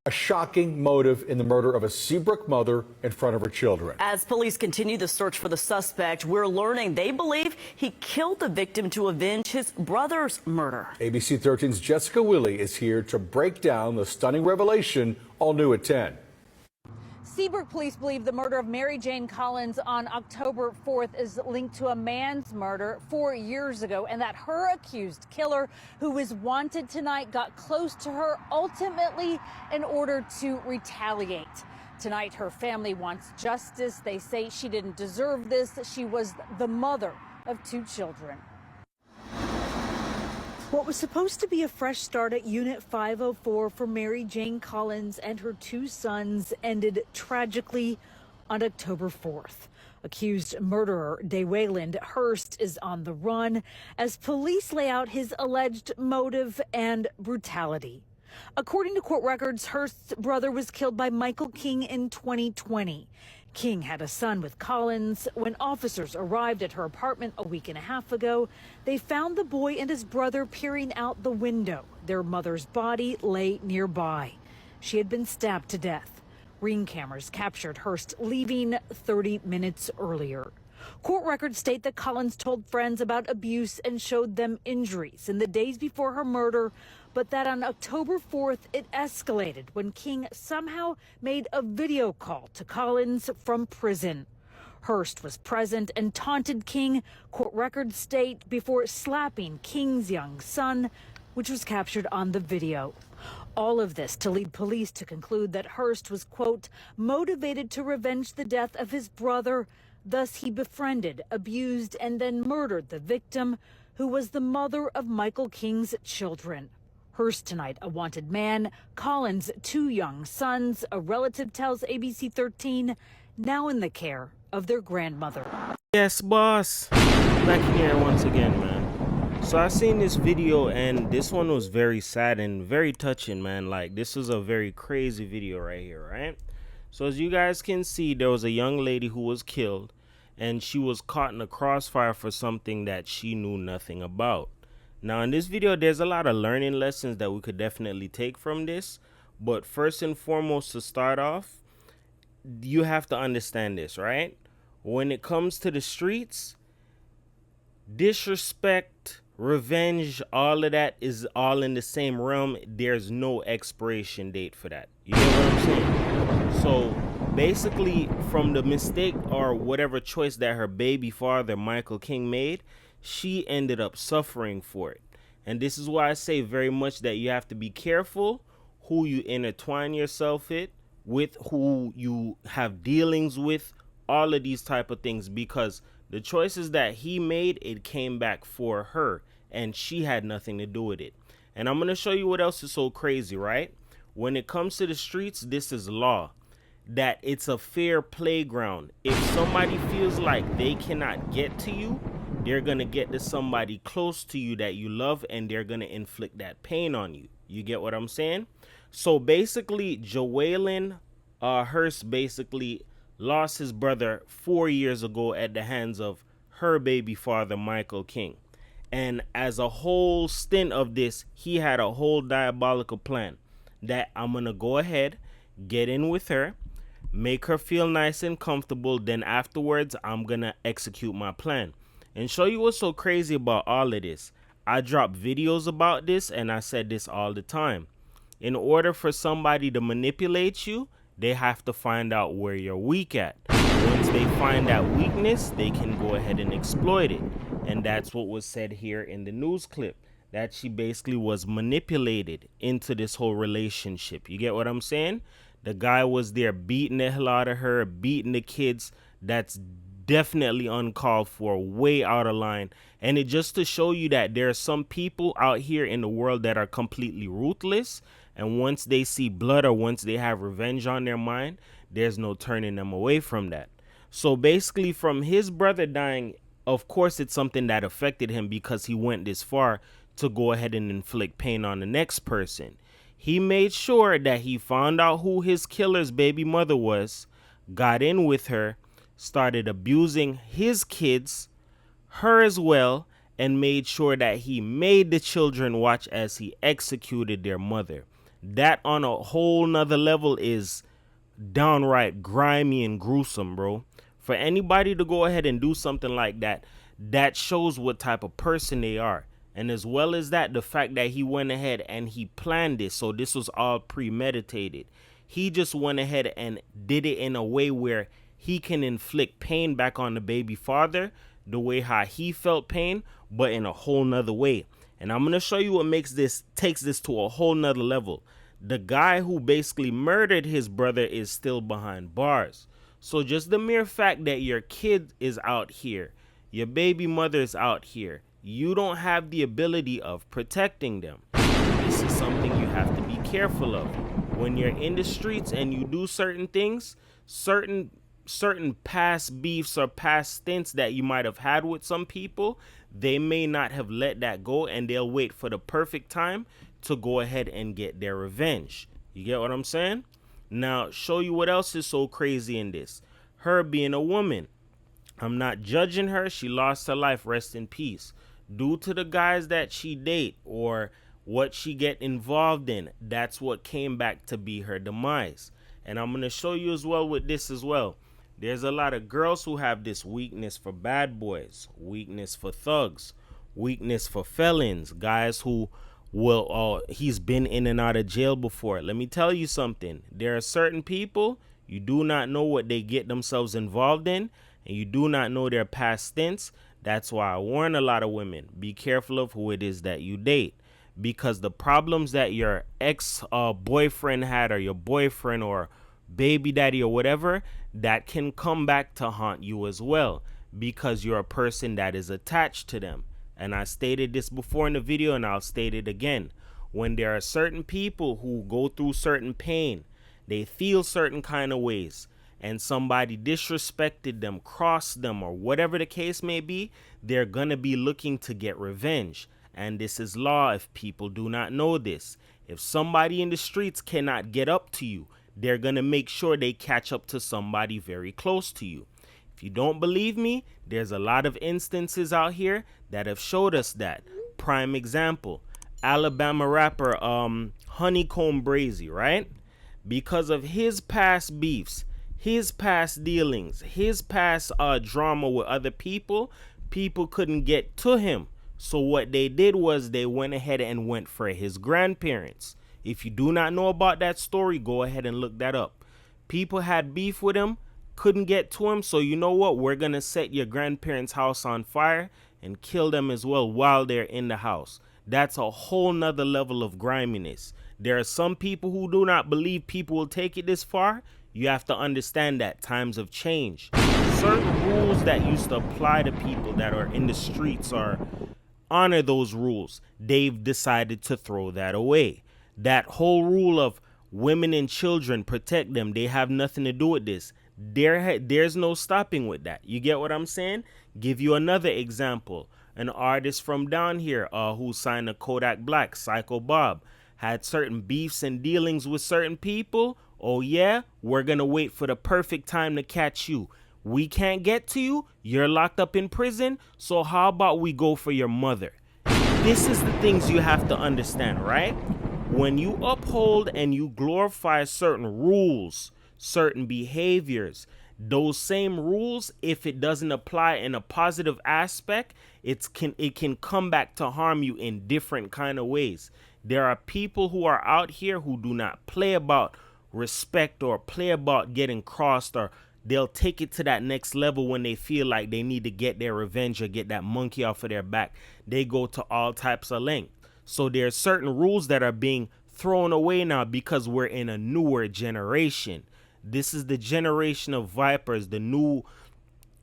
A shocking motive in the murder of a Seabrook mother in front of her children. As police continue the search for the suspect, we're learning they believe he killed the victim to avenge his brother's murder. ABC 13's Jessica Willey is here to break down the stunning revelation, all new at 10. Seabrook police believe the murder of Mary Jane Collins on October 4th is linked to a man's murder 4 years ago, and that her accused killer, who is wanted tonight, got close to her ultimately in order to retaliate. Tonight, her family wants justice. They say she didn't deserve this. She was the mother of 2 children. What was supposed to be a fresh start at Unit 504 for Mary Jane Collins and her 2 sons ended tragically on October 4th. Accused murderer Dewayland Hurst is on the run as police lay out his alleged motive and brutality. According to court records, Hurst's brother was killed by Michael King in 2020. King had a son with Collins. When officers arrived at her apartment a week and a half ago, they found the boy and his brother peering out the window. Their mother's body lay nearby. She had been stabbed to death. Ring cameras captured Hurst leaving 30 minutes earlier. Court records state that Collins told friends about abuse and showed them injuries in the days before her murder, but that on October 4th, it escalated when King somehow made a video call to Collins from prison. Hurst was present and taunted King, court records state, before slapping King's young son, which was captured on the video. All of this to lead police to conclude that Hurst was, quote, motivated to revenge the death of his brother. Thus, he befriended, abused, and then murdered the victim, who was the mother of Michael King's children. Hurst tonight, a wanted man. Collins, 2 young sons. A relative tells ABC 13, now in the care of their grandmother. Yes, boss. Back here once again, man. So I seen this video, and this one was very sad and very touching, man. Like, this was a very crazy video right here, right? So as you guys can see, there was a young lady who was killed, and she was caught in a crossfire for something that she knew nothing about. Now in this video, there's a lot of learning lessons that we could definitely take from this. But first and foremost, to start off, you have to understand this, right? When it comes to the streets, disrespect, revenge, all of that is all in the same realm. There's no expiration date for that. You know what I'm saying? So basically, from the mistake or whatever choice that her baby father, Michael King, made, she ended up suffering for it. And this is why I say very much that you have to be careful who you intertwine yourself with, who you have dealings with, all of these type of things, because the choices that he made, it came back for her, and she had nothing to do with it. And I'm going to show you what else is so crazy, right? When it comes to the streets, this is law. That it's a fair playground. If somebody feels like they cannot get to you, they're going to get to somebody close to you that you love, and they're going to inflict that pain on you. You get what I'm saying? So basically, Dewayland Hurst basically lost his brother 4 years ago at the hands of her baby father, Michael King. And as a whole stint of this, he had a whole diabolical plan that I'm going to go ahead, get in with her, make her feel nice and comfortable. Then afterwards, I'm going to execute my plan and show you what's so crazy about all of this. I drop videos about this, and I said this all the time. In order for somebody to manipulate you, they have to find out where you're weak at. Once they find that weakness, they can go ahead and exploit it. And that's what was said here in the news clip, that she basically was manipulated into this whole relationship. You get what I'm saying? The guy was there beating the hell out of her, beating the kids. That's definitely uncalled for, way out of line. And it just to show you that there are some people out here in the world that are completely ruthless, and once they see blood or once they have revenge on their mind, there's no turning them away from that. So basically, from his brother dying, of course it's something that affected him because he went this far to go ahead and inflict pain on the next person. He made sure that he found out who his killer's baby mother was, got in with her, started abusing his kids, her as well, and made sure that he made the children watch as he executed their mother. That on a whole nother level is downright grimy and gruesome, bro. For anybody to go ahead and do something like that, that shows what type of person they are. And as well as that, the fact that he went ahead and he planned this, so this was all premeditated. He just went ahead and did it in a way where he can inflict pain back on the baby father, the way how he felt pain, but in a whole nother way. And I'm gonna show you what takes this to a whole nother level. The guy who basically murdered his brother is still behind bars. So just the mere fact that your kid is out here, your baby mother is out here, you don't have the ability of protecting them. This is something you have to be careful of. When you're in the streets and you do certain things, certain past beefs or past stints that you might have had with some people, they may not have let that go, and they'll wait for the perfect time to go ahead and get their revenge. You get what I'm saying? Now, show you what else is so crazy in this. Her being a woman. I'm not judging her. She lost her life. Rest in peace. Due to the guys that she date or what she get involved in, that's what came back to be her demise. And I'm going to show you as well with this as well. There's a lot of girls who have this weakness for bad boys, weakness for thugs, weakness for felons, guys who will, he's been in and out of jail before. Let me tell you something. There are certain people, you do not know what they get themselves involved in, and you do not know their past stints. That's why I warn a lot of women, be careful of who it is that you date, because the problems that your ex-boyfriend had, or your boyfriend or baby daddy or whatever, that can come back to haunt you as well, because you're a person that is attached to them. And I stated this before in the video, and I'll state it again. When there are certain people who go through certain pain, they feel certain kind of ways, and somebody disrespected them, crossed them, or whatever the case may be, they're gonna be looking to get revenge. And this is law if people do not know this. If somebody in the streets cannot get up to you, they're gonna make sure they catch up to somebody very close to you. If you don't believe me, there's a lot of instances out here that have showed us that. Prime example, Alabama rapper Honeycomb Brazy, right? Because of his past beefs, his past dealings, his past drama with other people, people couldn't get to him. So what they did was they went ahead and went for his grandparents. If you do not know about that story, go ahead and look that up. People had beef with him, couldn't get to him, so you know what? We're going to set your grandparents' house on fire and kill them as well while they're in the house. That's a whole nother level of griminess. There are some people who do not believe people will take it this far. You have to understand that times have changed. Certain rules that used to apply to people that are in the streets or honor those rules, they've decided to throw that away. That whole rule of women and children, protect them, they have nothing to do with this. There's no stopping with that. You get what I'm saying? Give you another example. An artist from down here who signed a Kodak Black, Psycho Bob, had certain beefs and dealings with certain people. Oh yeah, we're gonna wait for the perfect time to catch you. We can't get to you, you're locked up in prison, so how about we go for your mother? This is the things you have to understand, right? When you uphold and you glorify certain rules, certain behaviors, those same rules, if it doesn't apply in a positive aspect, it can come back to harm you in different kind of ways. There are people who are out here who do not play about respect or play about getting crossed, or they'll take it to that next level when they feel like they need to get their revenge or get that monkey off of their back. They go to all types of length. So there's certain rules that are being thrown away now because we're in a newer generation. This is the generation of vipers, the new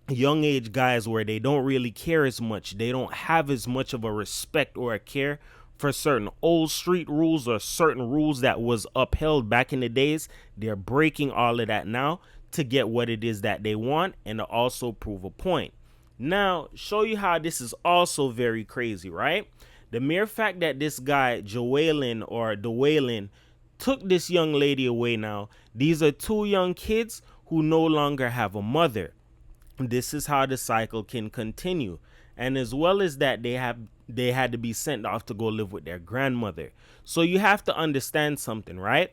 young age guys where they don't really care as much. They don't have as much of a respect or a care for certain old street rules or certain rules that was upheld back in the days. They're breaking all of that now to get what it is that they want and to also prove a point. Now, show you how this is also very crazy, right? The mere fact that this guy, Joellen or Dwaylen, took this young lady away now. These are two young kids who no longer have a mother. This is how the cycle can continue. And as well as that, they have they had to be sent off to go live with their grandmother. So you have to understand something, right?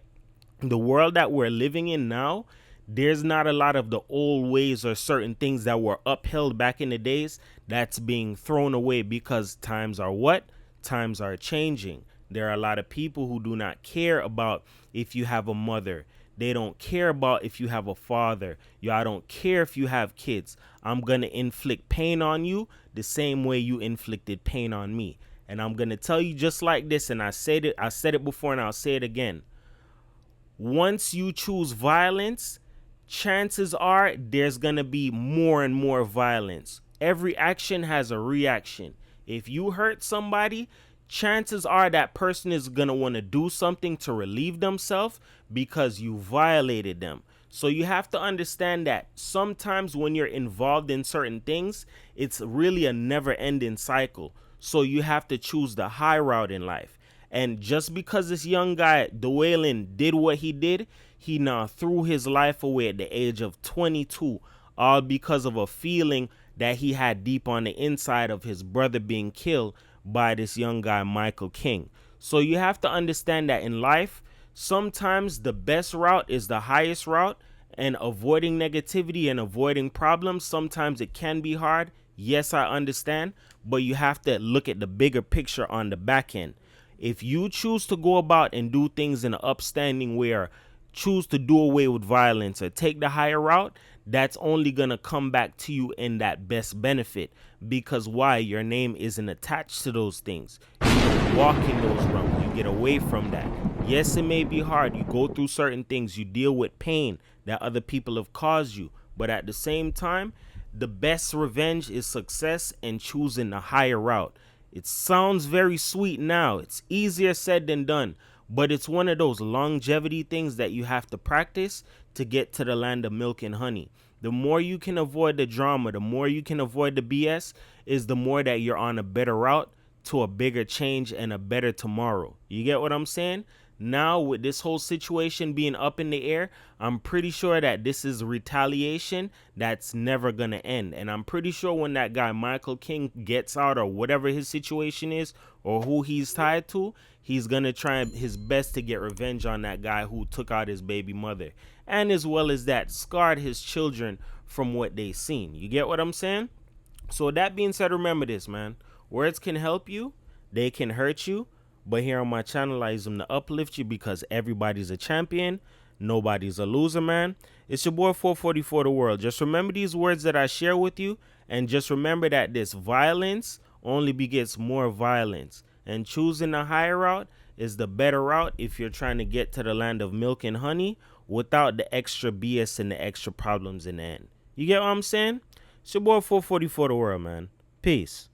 The world that we're living in now, there's not a lot of the old ways or certain things that were upheld back in the days that's being thrown away because times are what? Times are changing. There are a lot of people who do not care about if you have a mother. They don't care about if you have a father. I don't care if you have kids. I'm going to inflict pain on you the same way you inflicted pain on me. And I'm going to tell you just like this, and I said it before and I'll say it again. Once you choose violence, chances are there's going to be more and more violence. Every action has a reaction. If you hurt somebody, chances are that person is going to want to do something to relieve themselves because you violated them. So you have to understand that sometimes when you're involved in certain things, it's really a never-ending cycle. So you have to choose the high route in life. And just because this young guy, Dwaylen, did what he did, he now threw his life away at the age of 22, all because of a feeling that he had deep on the inside of his brother being killed by this young guy, Michael King. So you have to understand that in life, sometimes the best route is the highest route, and avoiding negativity and avoiding problems, sometimes it can be hard. Yes, I understand, but you have to look at the bigger picture on the back end. If you choose to go about and do things in an upstanding way, or choose to do away with violence or take the higher route, that's only going to come back to you in that best benefit. Because why? Your name isn't attached to those things. You don't walk in those realms. You get away from that. Yes, it may be hard. You go through certain things. You deal with pain that other people have caused you. But at the same time, the best revenge is success and choosing the higher route. It sounds very sweet now. It's easier said than done. But it's one of those longevity things that you have to practice to get to the land of milk and honey. The more you can avoid the drama, the more you can avoid the BS, is the more that you're on a better route to a bigger change and a better tomorrow. You get what I'm saying? Now, with this whole situation being up in the air, I'm pretty sure that this is retaliation that's never going to end. And I'm pretty sure when that guy Michael King gets out, or whatever his situation is, or who he's tied to, he's going to try his best to get revenge on that guy who took out his baby mother. And as well as that, scarred his children from what they seen. You get what I'm saying? So with that being said, remember this, man. Words can help you. They can hurt you. But here on my channel, I use them to uplift you because everybody's a champion. Nobody's a loser, man. It's your boy 444 The World. Just remember these words that I share with you. And just remember that this violence only begets more violence. And choosing the higher route is the better route if you're trying to get to the land of milk and honey without the extra BS and the extra problems in the end. You get what I'm saying? It's your boy 444 The World, man. Peace.